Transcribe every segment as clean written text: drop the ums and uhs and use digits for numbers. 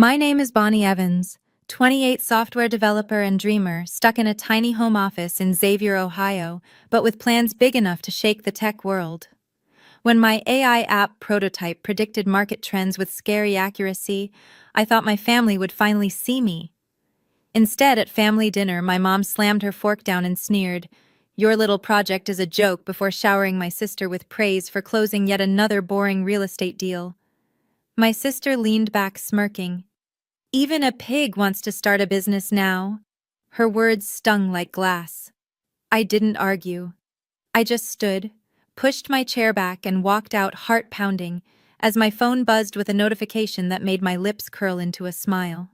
My name is Bonnie Evans, 28 software developer and dreamer stuck in a tiny home office in Xavier, Ohio, but with plans big enough to shake the tech world. When my AI app prototype predicted market trends with scary accuracy, I thought my family would finally see me. Instead, at family dinner, my mom slammed her fork down and sneered, "Your little project is a joke," before showering my sister with praise for closing yet another boring real estate deal. My sister leaned back smirking. "Even a pig wants to start a business now." Her words stung like glass. I didn't argue. I just stood, pushed my chair back, and walked out heart pounding as my phone buzzed with a notification that made my lips curl into a smile.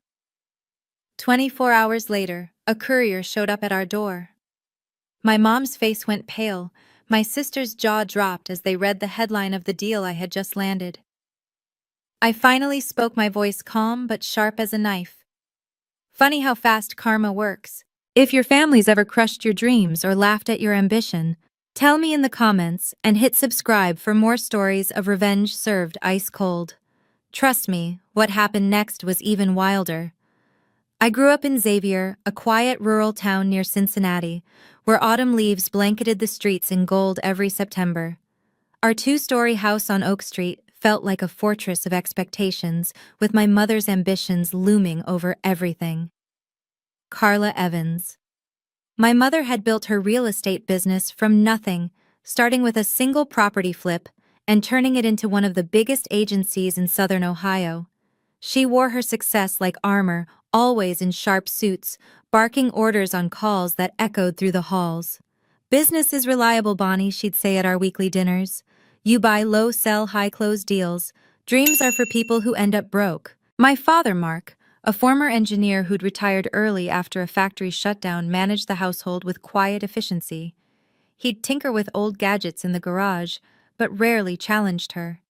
24 hours later, a courier showed up at our door. My mom's face went pale, my sister's jaw dropped as they read the headline of the deal I had just landed. I finally spoke, my voice calm but sharp as a knife. "Funny how fast karma works. If your family's ever crushed your dreams or laughed at your ambition, tell me in the comments and hit subscribe for more stories of revenge served ice cold." Trust me, what happened next was even wilder. I grew up in Xavier, a quiet rural town near Cincinnati, where autumn leaves blanketed the streets in gold every September. Our two-story house on Oak Street felt like a fortress of expectations, with my mother's ambitions looming over everything. Carla Evans. My mother had built her real estate business from nothing, starting with a single property flip and turning it into one of the biggest agencies in southern Ohio. She wore her success like armor, always in sharp suits, barking orders on calls that echoed through the halls. "Business is reliable, Bonnie," she'd say at our weekly dinners. "You buy low, sell high, close deals. Dreams are for people who end up broke." My father, Mark, a former engineer who'd retired early after a factory shutdown, managed the household with quiet efficiency. He'd tinker with old gadgets in the garage, but rarely challenged her.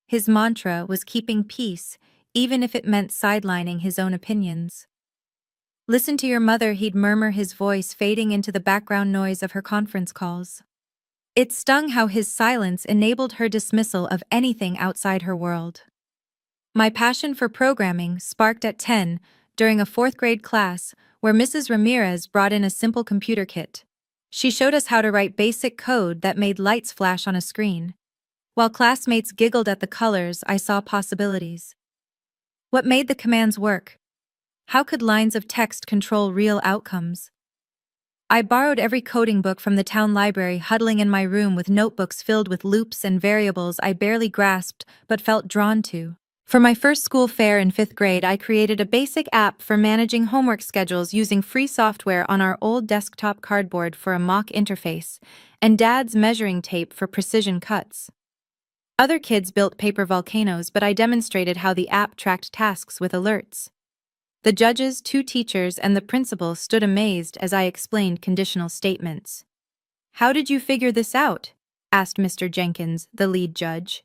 His mantra was keeping peace, even if it meant sidelining his own opinions. "Listen to your mother," he'd murmur, his voice fading into the background noise of her conference calls. It stung how his silence enabled her dismissal of anything outside her world. My passion for programming sparked at 10 during a fourth-grade class where Mrs. Ramirez brought in a simple computer kit. She showed us how to write basic code that made lights flash on a screen. While classmates giggled at the colors, I saw possibilities. What made the commands work? How could lines of text control real outcomes? I borrowed every coding book from the town library, huddling in my room with notebooks filled with loops and variables I barely grasped but felt drawn to. For my first school fair in 5th grade, I created a basic app for managing homework schedules using free software on our old desktop cardboard for a mock interface, and Dad's measuring tape for precision cuts. Other kids built paper volcanoes, but I demonstrated how the app tracked tasks with alerts. The judges, 2 teachers, and the principal stood amazed as I explained conditional statements. "How did you figure this out?" asked Mr. Jenkins, the lead judge.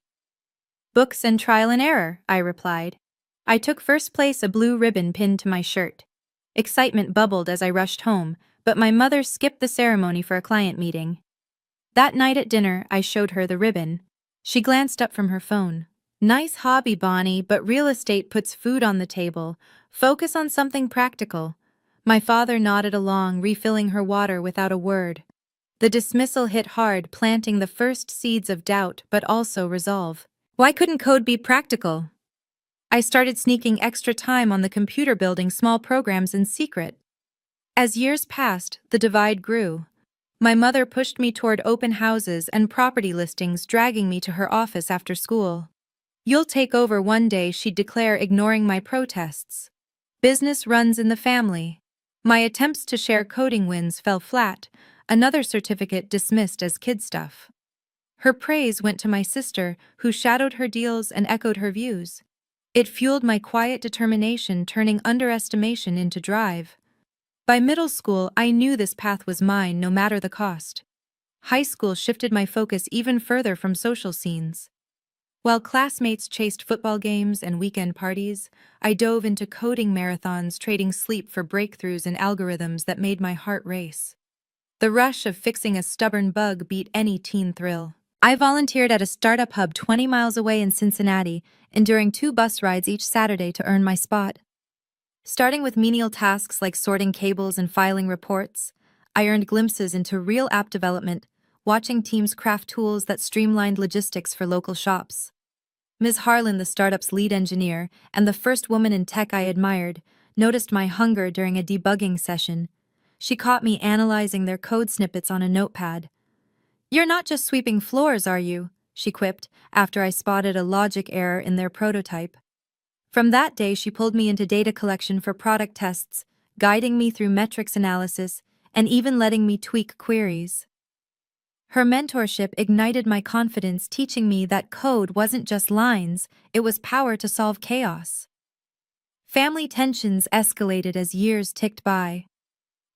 "Books and trial and error," I replied. I took first place, a blue ribbon pinned to my shirt. Excitement bubbled as I rushed home, but my mother skipped the ceremony for a client meeting. That night at dinner, I showed her the ribbon. She glanced up from her phone. "Nice hobby, Bonnie, but real estate puts food on the table. Focus on something practical." My father nodded along, refilling her water without a word. The dismissal hit hard, planting the first seeds of doubt but also resolve. Why couldn't code be practical? I started sneaking extra time on the computer, building small programs in secret. As years passed, the divide grew. My mother pushed me toward open houses and property listings, dragging me to her office after school. "You'll take over one day," she'd declare, ignoring my protests. "Business runs in the family." My attempts to share coding wins fell flat, another certificate dismissed as kid stuff. Her praise went to my sister, who shadowed her deals and echoed her views. It fueled my quiet determination, turning underestimation into drive. By middle school, I knew this path was mine, no matter the cost. High school shifted my focus even further from social scenes. While classmates chased football games and weekend parties, I dove into coding marathons, trading sleep for breakthroughs in algorithms that made my heart race. The rush of fixing a stubborn bug beat any teen thrill. I volunteered at a startup hub 20 miles away in Cincinnati, enduring 2 bus rides each Saturday to earn my spot. Starting with menial tasks like sorting cables and filing reports, I earned glimpses into real app development, watching teams craft tools that streamlined logistics for local shops. Ms. Harlan, the startup's lead engineer and the first woman in tech I admired, noticed my hunger during a debugging session. She caught me analyzing their code snippets on a notepad. "You're not just sweeping floors, are you?" she quipped, after I spotted a logic error in their prototype. From that day, she pulled me into data collection for product tests, guiding me through metrics analysis, and even letting me tweak queries. Her mentorship ignited my confidence, teaching me that code wasn't just lines, it was power to solve chaos. Family tensions escalated as years ticked by.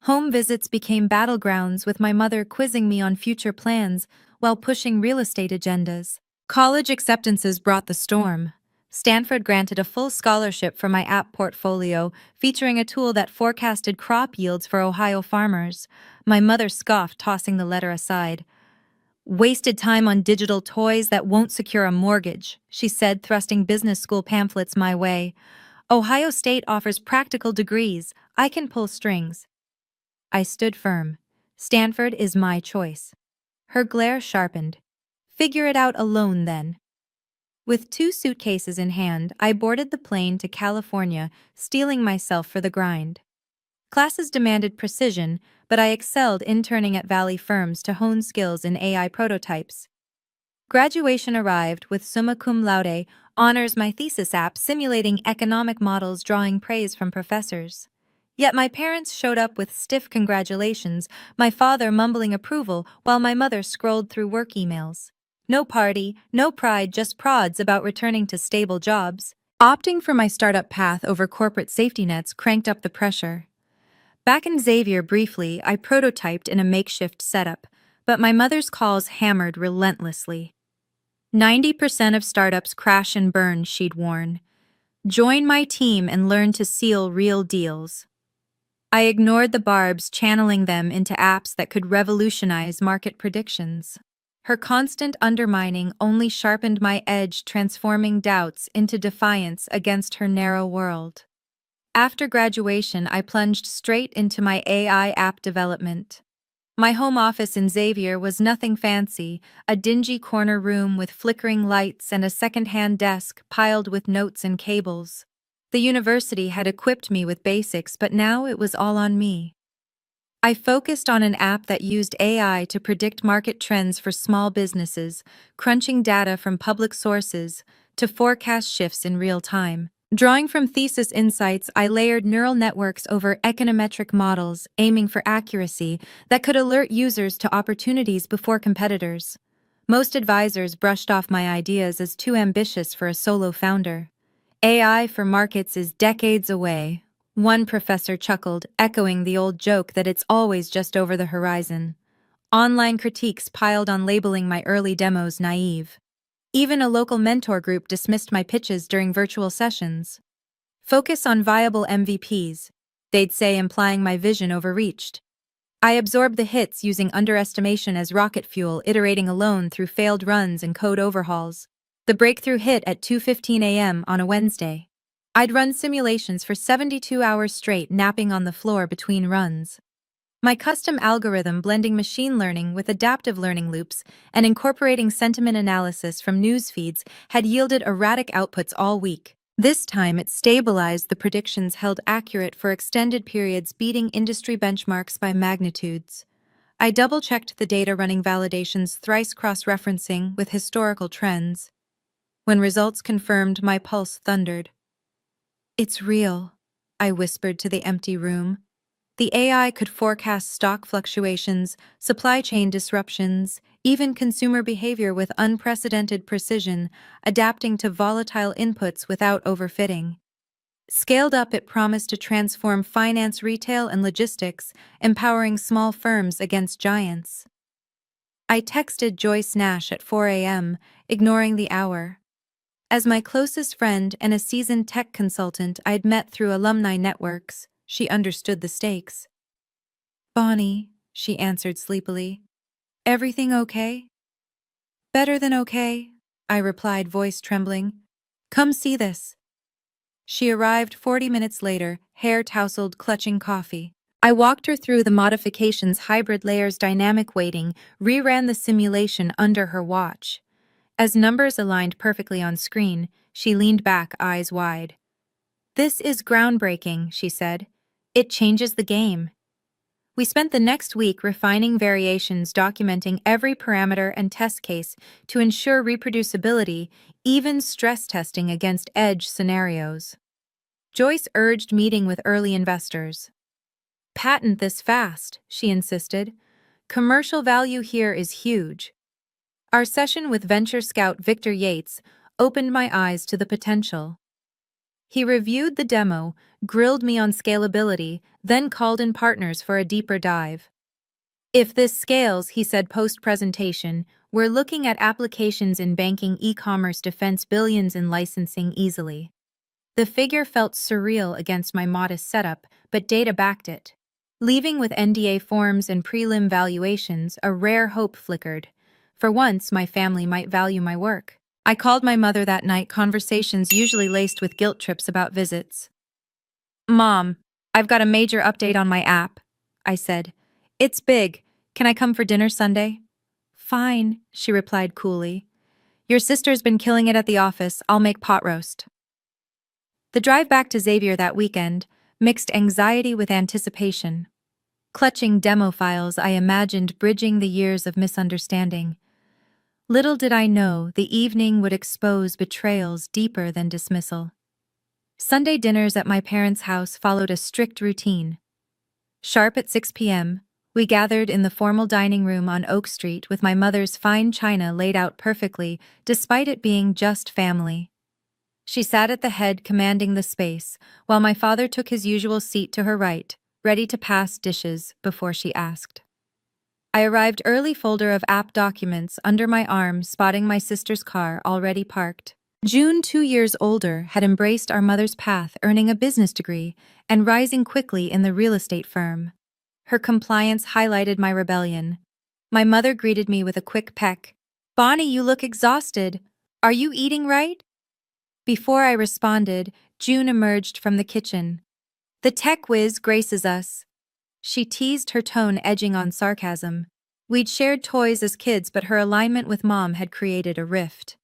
Home visits became battlegrounds, with my mother quizzing me on future plans while pushing real estate agendas. College acceptances brought the storm. Stanford granted a full scholarship for my app portfolio, featuring a tool that forecasted crop yields for Ohio farmers. My mother scoffed, tossing the letter aside. "Wasted time on digital toys that won't secure a mortgage," she said, thrusting business school pamphlets my way. "Ohio State offers practical degrees. I can pull strings." I stood firm. Stanford is my choice. Her glare sharpened. "Figure it out alone, then." With 2 suitcases in hand, I boarded the plane to California, steeling myself for the grind. Classes demanded precision, but I excelled interning at Valley firms to hone skills in AI prototypes. Graduation arrived with summa cum laude honors, my thesis app simulating economic models, drawing praise from professors. Yet my parents showed up with stiff congratulations, my father mumbling approval while my mother scrolled through work emails. No party, no pride, just prods about returning to stable jobs. Opting for my startup path over corporate safety nets cranked up the pressure. Back in Xavier briefly, I prototyped in a makeshift setup, but my mother's calls hammered relentlessly. 90% of startups crash and burn, she'd warn. Join my team and learn to seal real deals. I ignored the barbs, channeling them into apps that could revolutionize market predictions. Her constant undermining only sharpened my edge, transforming doubts into defiance against her narrow world. After graduation, I plunged straight into my AI app development. My home office in Xavier was nothing fancy, a dingy corner room with flickering lights and a second-hand desk piled with notes and cables. The university had equipped me with basics, but now it was all on me. I focused on an app that used AI to predict market trends for small businesses, crunching data from public sources to forecast shifts in real time. Drawing from thesis insights, I layered neural networks over econometric models, aiming for accuracy that could alert users to opportunities before competitors. Most advisors brushed off my ideas as too ambitious for a solo founder. "AI for markets is decades away," one professor chuckled, echoing the old joke that it's always just over the horizon. Online critiques piled on, labeling my early demos naive. Even a local mentor group dismissed my pitches during virtual sessions. "Focus on viable MVPs," they'd say, implying my vision overreached. I absorbed the hits, using underestimation as rocket fuel, iterating alone through failed runs and code overhauls. The breakthrough hit at 2:15 a.m. on a Wednesday. I'd run simulations for 72 hours straight, napping on the floor between runs. My custom algorithm, blending machine learning with adaptive learning loops and incorporating sentiment analysis from news feeds, had yielded erratic outputs all week. This time it stabilized, the predictions held accurate for extended periods, beating industry benchmarks by magnitudes. I double-checked the data, running validations thrice, cross-referencing with historical trends. When results confirmed, my pulse thundered. "It's real," I whispered to the empty room. The AI could forecast stock fluctuations, supply chain disruptions, even consumer behavior with unprecedented precision, adapting to volatile inputs without overfitting. Scaled up, it promised to transform finance, retail, and logistics, empowering small firms against giants. I texted Joyce Nash at 4 a.m., ignoring the hour. As my closest friend and a seasoned tech consultant I'd met through alumni networks, she understood the stakes. "Bonnie," she answered sleepily. "Everything okay?" Better than okay, I replied, voice trembling. Come see this. She arrived 40 minutes later, hair tousled, clutching coffee. I walked her through the modifications, hybrid layers, dynamic weighting, reran the simulation under her watch. As numbers aligned perfectly on screen, she leaned back, eyes wide. This is groundbreaking, she said. It changes the game. We spent the next week refining variations, documenting every parameter and test case to ensure reproducibility, even stress testing against edge scenarios. Joyce urged meeting with early investors. Patent this fast, she insisted. Commercial value here is huge. Our session with venture scout Victor Yates opened my eyes to the potential. He reviewed the demo, grilled me on scalability, then called in partners for a deeper dive. If this scales, he said post-presentation, we're looking at applications in banking, e-commerce, defense, billions in licensing easily. The figure felt surreal against my modest setup, but data backed it. Leaving with NDA forms and prelim valuations, a rare hope flickered. For once, my family might value my work. I called my mother that night, conversations usually laced with guilt trips about visits. Mom, I've got a major update on my app, I said. It's big. Can I come for dinner Sunday? Fine, she replied coolly. Your sister's been killing it at the office. I'll make pot roast. The drive back to Xavier that weekend mixed anxiety with anticipation. Clutching demo files, I imagined bridging the years of misunderstanding. Little did I know the evening would expose betrayals deeper than dismissal. Sunday dinners at my parents' house followed a strict routine. Sharp at 6 p.m., we gathered in the formal dining room on Oak Street with my mother's fine china laid out perfectly, despite it being just family. She sat at the head, commanding the space, while my father took his usual seat to her right, ready to pass dishes before she asked. I arrived early, folder of app documents under my arm, spotting my sister's car already parked. June, 2 years older, had embraced our mother's path, earning a business degree and rising quickly in the real estate firm. Her compliance highlighted my rebellion. My mother greeted me with a quick peck. Bonnie, you look exhausted. Are you eating right? Before I responded, June emerged from the kitchen. The tech whiz graces us. She teased, her tone edging on sarcasm. We'd shared toys as kids, but her alignment with Mom had created a rift.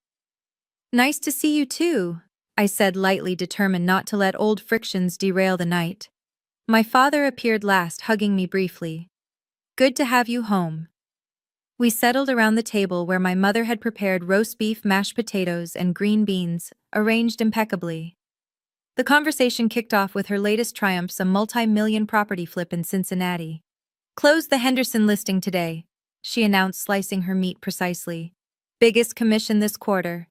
Nice to see you too, I said lightly, determined not to let old frictions derail the night. My father appeared last, hugging me briefly. Good to have you home. We settled around the table where my mother had prepared roast beef, mashed potatoes, and green beans, arranged impeccably. The conversation kicked off with her latest triumphs, a multi-million property flip in Cincinnati. Closed the Henderson listing today, she announced, slicing her meat precisely. Biggest commission this quarter.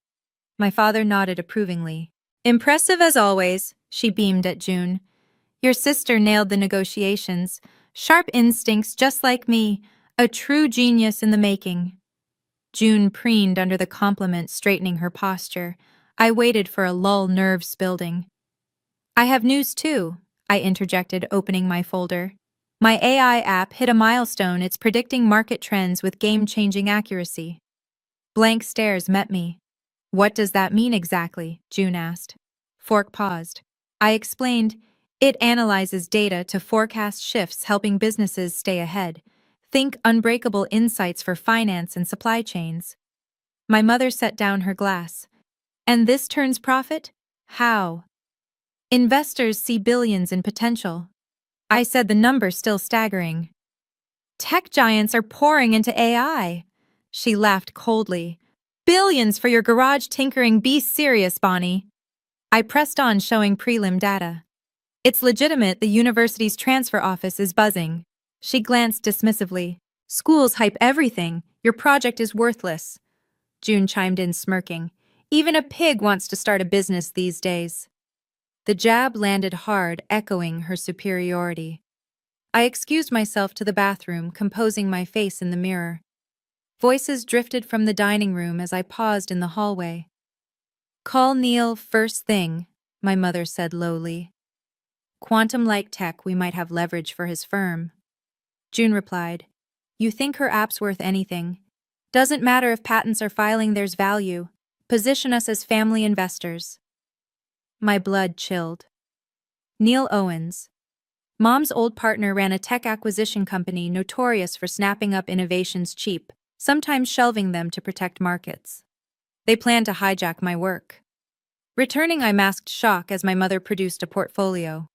My father nodded approvingly. Impressive as always, she beamed at June. Your sister nailed the negotiations. Sharp instincts just like me. A true genius in the making. June preened under the compliment, straightening her posture. I waited for a lull, nerves building. I have news too, I interjected, opening my folder. My AI app hit a milestone. It's predicting market trends with game-changing accuracy. Blank stares met me. What does that mean exactly? June asked. Fork paused. I explained. It analyzes data to forecast shifts, helping businesses stay ahead. Think unbreakable insights for finance and supply chains. My mother set down her glass. And this turns profit? How? Investors see billions in potential. I said, the number still staggering. Tech giants are pouring into AI. She laughed coldly. Billions for your garage tinkering. Be serious, Bonnie. I pressed on, showing prelim data. It's legitimate. The university's transfer office is buzzing. She glanced dismissively. Schools hype everything. Your project is worthless. June chimed in, smirking. Even a pig wants to start a business these days. The jab landed hard, echoing her superiority. I excused myself to the bathroom, composing my face in the mirror. Voices drifted from the dining room as I paused in the hallway. Call Neil first thing, my mother said lowly. Quantum-like tech, we might have leverage for his firm. June replied, You think her app's worth anything? Doesn't matter if patents are filing, there's value. Position us as family investors. My blood chilled. Neil Owens. Mom's old partner ran a tech acquisition company notorious for snapping up innovations cheap, sometimes shelving them to protect markets. They planned to hijack my work. Returning, I masked shock as my mother produced a portfolio.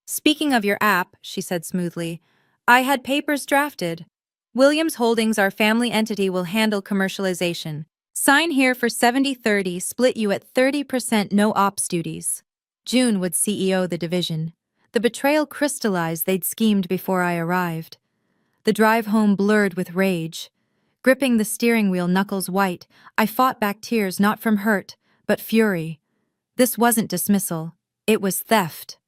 Speaking of your app, she said smoothly, I had papers drafted. Williams Holdings, our family entity, will handle commercialization. Sign here for 70/30, split you at 30%, no ops duties. June would CEO the division. The betrayal crystallized they'd schemed before I arrived. The drive home blurred with rage. Gripping the steering wheel, knuckles white, I fought back tears not from hurt, but fury. This wasn't dismissal. It was theft.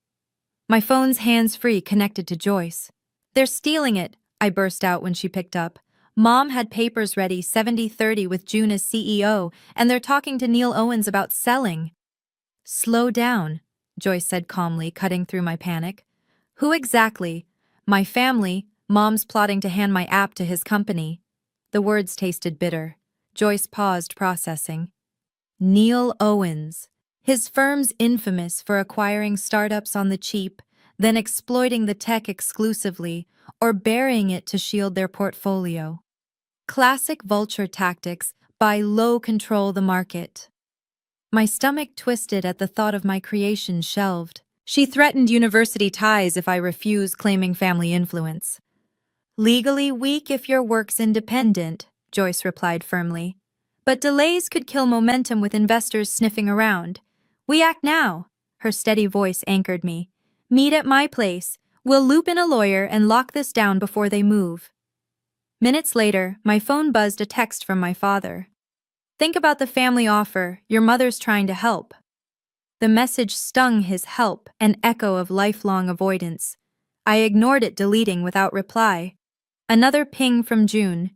My phone's hands-free connected to Joyce. They're stealing it, I burst out when she picked up. Mom had papers ready, 70/30 with June as CEO, and they're talking to Neil Owens about selling. Slow down, Joyce said calmly, cutting through my panic. Who exactly? My family. Mom's plotting to hand my app to his company. The words tasted bitter. Joyce paused, processing. Neil Owens. His firm's infamous for acquiring startups on the cheap, then exploiting the tech exclusively, or burying it to shield their portfolio. Classic vulture tactics, buy low, control the market. My stomach twisted at the thought of my creation shelved. She threatened university ties if I refuse, claiming family influence. Legally weak if your work's independent, Joyce replied firmly. But delays could kill momentum with investors sniffing around. We act now, her steady voice anchored me. Meet at my place. We'll loop in a lawyer and lock this down before they move. Minutes later, my phone buzzed, a text from my father. Think about the family offer, your mother's trying to help. The message stung his help, an echo of lifelong avoidance. I ignored it, deleting without reply. Another ping from June.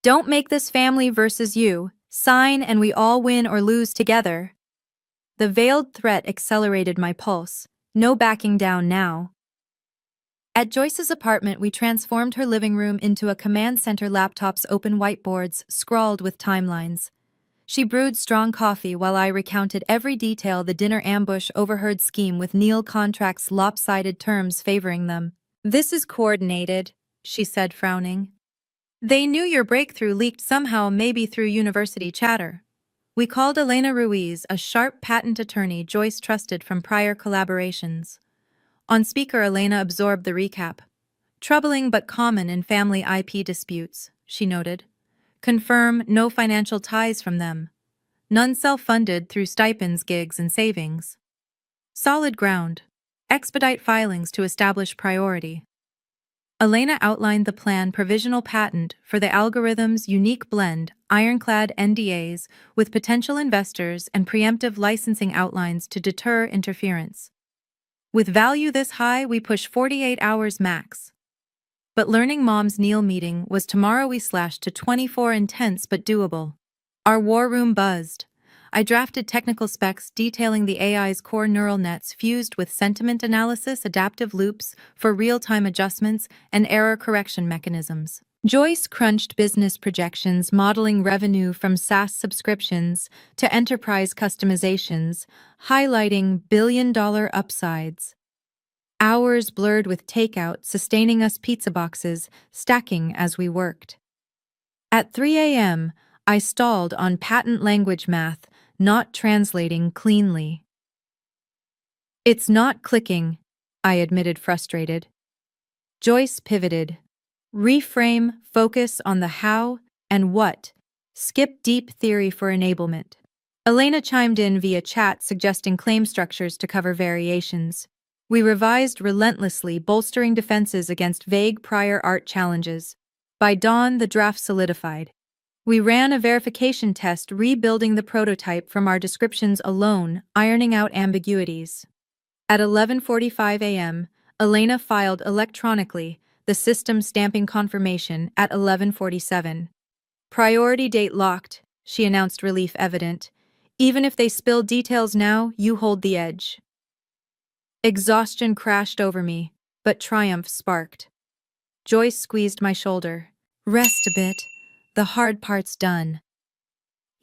Don't make this family versus you. Sign and we all win or lose together. The veiled threat accelerated my pulse. No backing down now. At Joyce's apartment, we transformed her living room into a command center, laptops, open whiteboards, scrawled with timelines. She brewed strong coffee while I recounted every detail, the dinner ambush, overheard scheme with Neil, contracts, lopsided terms favoring them. This is coordinated, she said, frowning. They knew your breakthrough leaked somehow, maybe through university chatter. We called Elena Ruiz, a sharp patent attorney Joyce trusted from prior collaborations. On speaker, Elena absorbed the recap. Troubling but common in family IP disputes, she noted. Confirm no financial ties from them. None self-funded through stipends, gigs, and savings. Solid ground. Expedite filings to establish priority. Elena outlined the plan: provisional patent for the algorithm's unique blend, ironclad NDAs with potential investors, and preemptive licensing outlines to deter interference. With value this high, we push 48 hours max. But learning Mom's Neil meeting was tomorrow. We slashed to 24, intense but doable. Our war room buzzed. I drafted technical specs detailing the AI's core neural nets fused with sentiment analysis, adaptive loops for real-time adjustments, and error correction mechanisms. Joyce crunched business projections, modeling revenue from SaaS subscriptions to enterprise customizations, highlighting billion-dollar upsides. Hours blurred with takeout, sustaining us pizza boxes, stacking as we worked. At 3 a.m., I stalled on patent language math, not translating cleanly. It's not clicking, I admitted, frustrated. Joyce pivoted. Reframe, focus on the how and what. Skip deep theory for enablement. Elena chimed in via chat, suggesting claim structures to cover variations. We revised relentlessly, bolstering defenses against vague prior art challenges. By dawn, the draft solidified. We ran a verification test, rebuilding the prototype from our descriptions alone, ironing out ambiguities. At 11:45 a.m., Elena filed electronically, the system stamping confirmation at 11:47. Priority date locked, she announced, relief evident. Even if they spill details now, you hold the edge. Exhaustion crashed over me, but triumph sparked. Joyce squeezed my shoulder. Rest a bit. The hard part's done.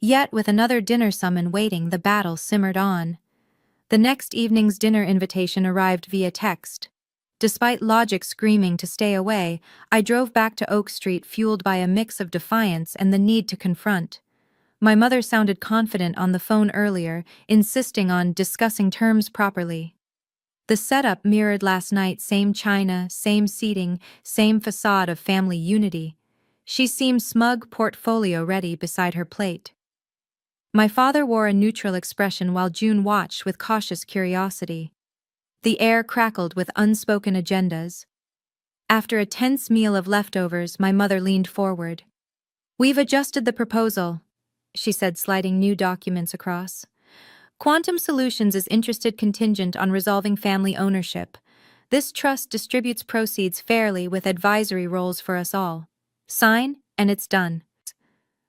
Yet, with another dinner summon waiting, the battle simmered on. The next evening's dinner invitation arrived via text. Despite logic screaming to stay away, I drove back to Oak Street fueled by a mix of defiance and the need to confront. My mother sounded confident on the phone earlier, insisting on discussing terms properly. The setup mirrored last night, same china, same seating, same facade of family unity. She seemed smug, portfolio ready beside her plate. My father wore a neutral expression while June watched with cautious curiosity. The air crackled with unspoken agendas. After a tense meal of leftovers, my mother leaned forward. "We've adjusted the proposal," she said, sliding new documents across. "Quantum Solutions is interested contingent on resolving family ownership. This trust distributes proceeds fairly with advisory roles for us all. Sign, and it's done."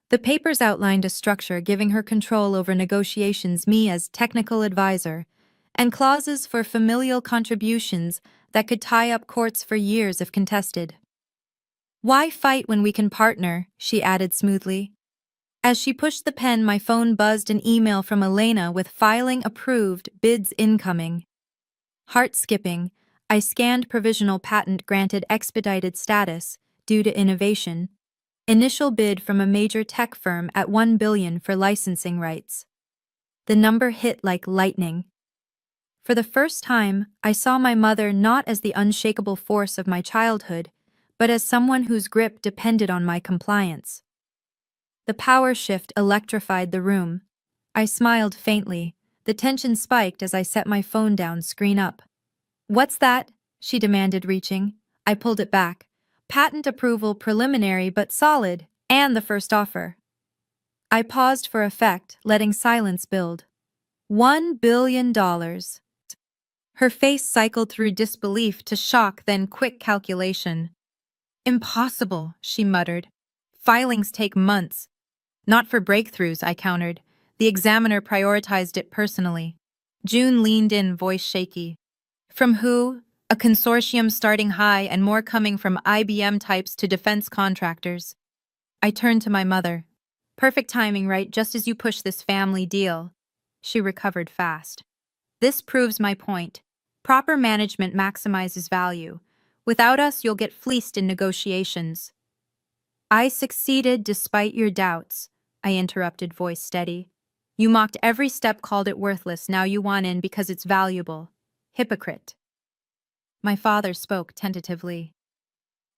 The papers outlined a structure giving her control over negotiations, me as technical advisor, and clauses for familial contributions that could tie up courts for years if contested. "Why fight when we can partner?" she added smoothly. As she pushed the pen, my phone buzzed an email from Elena with filing approved, bids incoming. Heart skipping, I scanned provisional patent granted expedited status, due to innovation. Initial bid from a major tech firm at $1 billion for licensing rights. The number hit like lightning. For the first time, I saw my mother not as the unshakable force of my childhood, but as someone whose grip depended on my compliance. The power shift electrified the room. I smiled faintly. The tension spiked as I set my phone down, screen up. "What's that?" she demanded, reaching. I pulled it back. "Patent approval preliminary but solid, and the first offer." I paused for effect, letting silence build. $1 billion. Her face cycled through disbelief to shock, then quick calculation. "Impossible," she muttered. "Filings take months." "Not for breakthroughs," I countered. "The examiner prioritized it personally." June leaned in, voice shaky. "From who?" "A consortium starting high and more coming from IBM types to defense contractors." I turned to my mother. "Perfect timing, right? Just as you push this family deal." She recovered fast. "This proves my point. Proper management maximizes value. Without us, you'll get fleeced in negotiations." "I succeeded despite your doubts," I interrupted, voice steady. "You mocked every step, called it worthless. Now you want in because it's valuable. Hypocrite." My father spoke tentatively.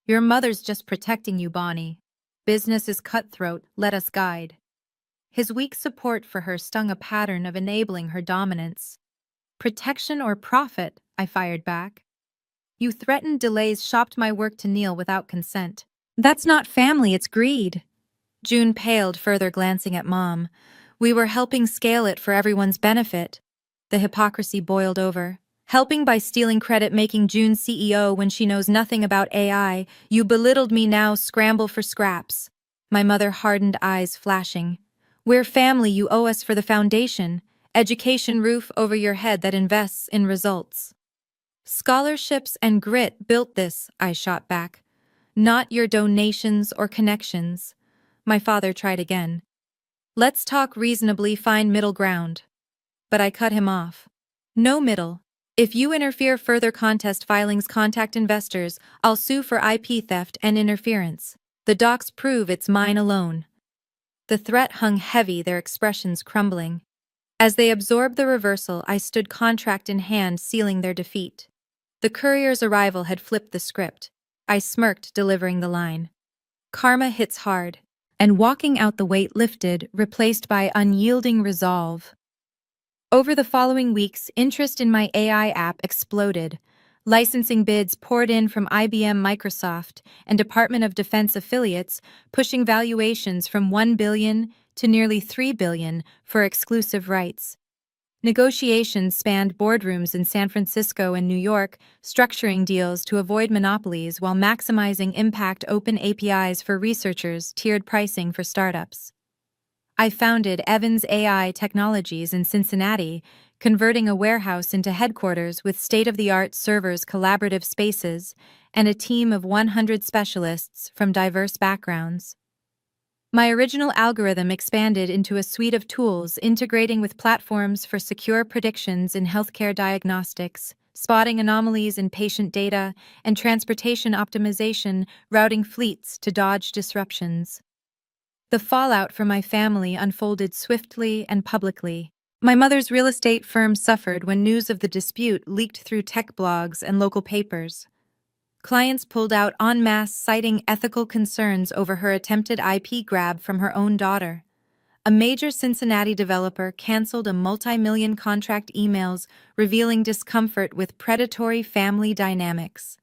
"Your mother's just protecting you, Bonnie. Business is cutthroat, let us guide." His weak support for her stung, a pattern of enabling her dominance. "Protection or profit?" I fired back. "You threatened delays, shopped my work to Neil without consent. That's not family, it's greed." June paled further, glancing at Mom. "We were helping scale it for everyone's benefit." The hypocrisy boiled over. "Helping by stealing credit, making June CEO when she knows nothing about AI. You belittled me, now scramble for scraps." My mother hardened, eyes flashing. "We're family, you owe us for the foundation. Education, roof over your head that invests in results." "Scholarships and grit built this," I shot back. "Not your donations or connections." My father tried again. "Let's talk reasonably, find middle ground." But I cut him off. "No middle. If you interfere, further contest filings, contact investors, I'll sue for IP theft and interference. The docs prove it's mine alone." The threat hung heavy, their expressions crumbling. As they absorbed the reversal, I stood, contract in hand, sealing their defeat. The courier's arrival had flipped the script. I smirked, delivering the line. "Karma hits hard." And walking out, the weight lifted, replaced by unyielding resolve. Over the following weeks, interest in my AI app exploded. Licensing bids poured in from IBM, Microsoft, and Department of Defense affiliates, pushing valuations from $1 billion to nearly $3 billion for exclusive rights. Negotiations spanned boardrooms in San Francisco and New York, structuring deals to avoid monopolies while maximizing impact, open APIs for researchers, tiered pricing for startups. I founded Evans AI Technologies in Cincinnati, converting a warehouse into headquarters with state-of-the-art servers, collaborative spaces, and a team of 100 specialists from diverse backgrounds. My original algorithm expanded into a suite of tools integrating with platforms for secure predictions in healthcare diagnostics, spotting anomalies in patient data, and transportation optimization, routing fleets to dodge disruptions. The fallout for my family unfolded swiftly and publicly. My mother's real estate firm suffered when news of the dispute leaked through tech blogs and local papers. Clients pulled out en masse, citing ethical concerns over her attempted IP grab from her own daughter. A major Cincinnati developer canceled a multi-million contract emails revealing discomfort with predatory family dynamics.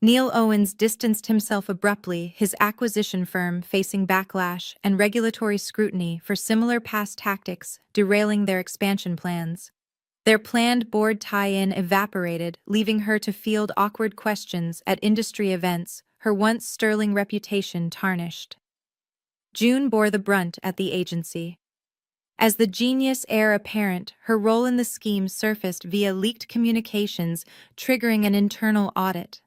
Neil Owens distanced himself abruptly, his acquisition firm facing backlash and regulatory scrutiny for similar past tactics, derailing their expansion plans. Their planned board tie-in evaporated, leaving her to field awkward questions at industry events, her once sterling reputation tarnished. June bore the brunt at the agency. As the genius heir apparent, her role in the scheme surfaced via leaked communications, triggering an internal audit.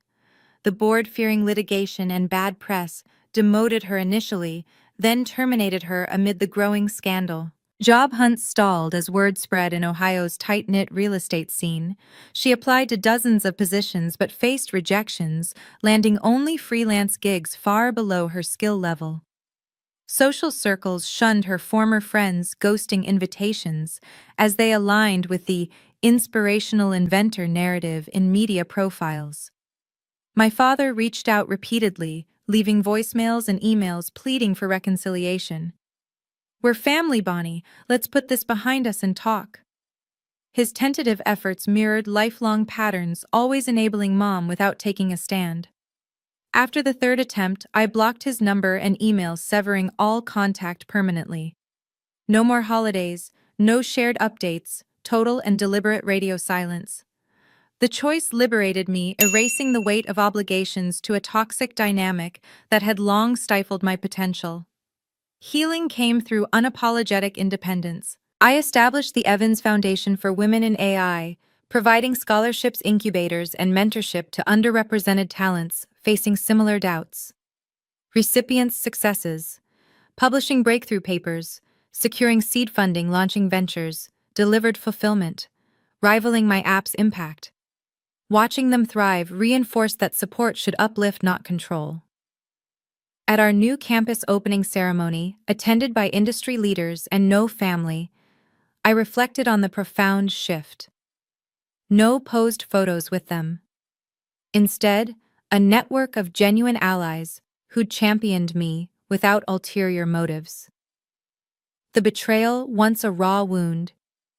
The board, fearing litigation and bad press, demoted her initially, then terminated her amid the growing scandal. Job hunts stalled as word spread in Ohio's tight-knit real estate scene. She applied to dozens of positions but faced rejections, landing only freelance gigs far below her skill level. Social circles shunned her former friends, ghosting invitations, as they aligned with the inspirational inventor narrative in media profiles. My father reached out repeatedly, leaving voicemails and emails pleading for reconciliation. "We're family, Bonnie. Let's put this behind us and talk." His tentative efforts mirrored lifelong patterns, always enabling Mom without taking a stand. After the third attempt, I blocked his number and emails, severing all contact permanently. No more holidays, no shared updates, total and deliberate radio silence. The choice liberated me, erasing the weight of obligations to a toxic dynamic that had long stifled my potential. Healing came through unapologetic independence. I established the Evans Foundation for Women in AI, providing scholarships, incubators, and mentorship to underrepresented talents facing similar doubts. Recipients' successes: publishing breakthrough papers, securing seed funding, launching ventures, delivered fulfillment, rivaling my app's impact. Watching them thrive reinforced that support should uplift, not control. At our new campus opening ceremony, attended by industry leaders and no family, I reflected on the profound shift. No posed photos with them. Instead, a network of genuine allies who championed me without ulterior motives. The betrayal, once a raw wound,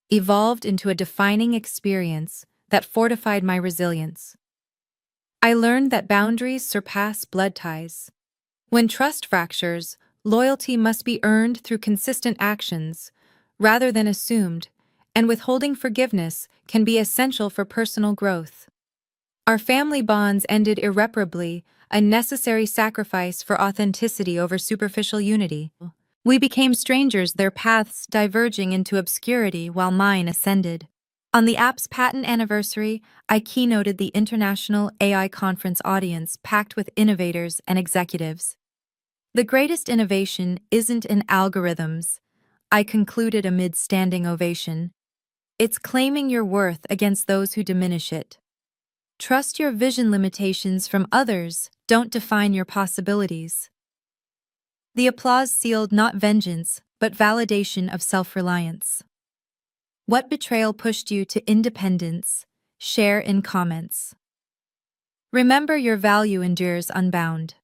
evolved into a defining experience that fortified my resilience. I learned that boundaries surpass blood ties. When trust fractures, loyalty must be earned through consistent actions, rather than assumed, and withholding forgiveness can be essential for personal growth. Our family bonds ended irreparably, a necessary sacrifice for authenticity over superficial unity. We became strangers, their paths diverging into obscurity while mine ascended. On the app's patent anniversary, I keynoted the International AI Conference audience packed with innovators and executives. The greatest innovation isn't in algorithms, I concluded amid standing ovation. It's claiming your worth against those who diminish it. Trust your vision. Limitations from others don't define your possibilities. The applause sealed not vengeance, but validation of self-reliance. What betrayal pushed you to independence? Share in comments. Remember, your value endures unbound.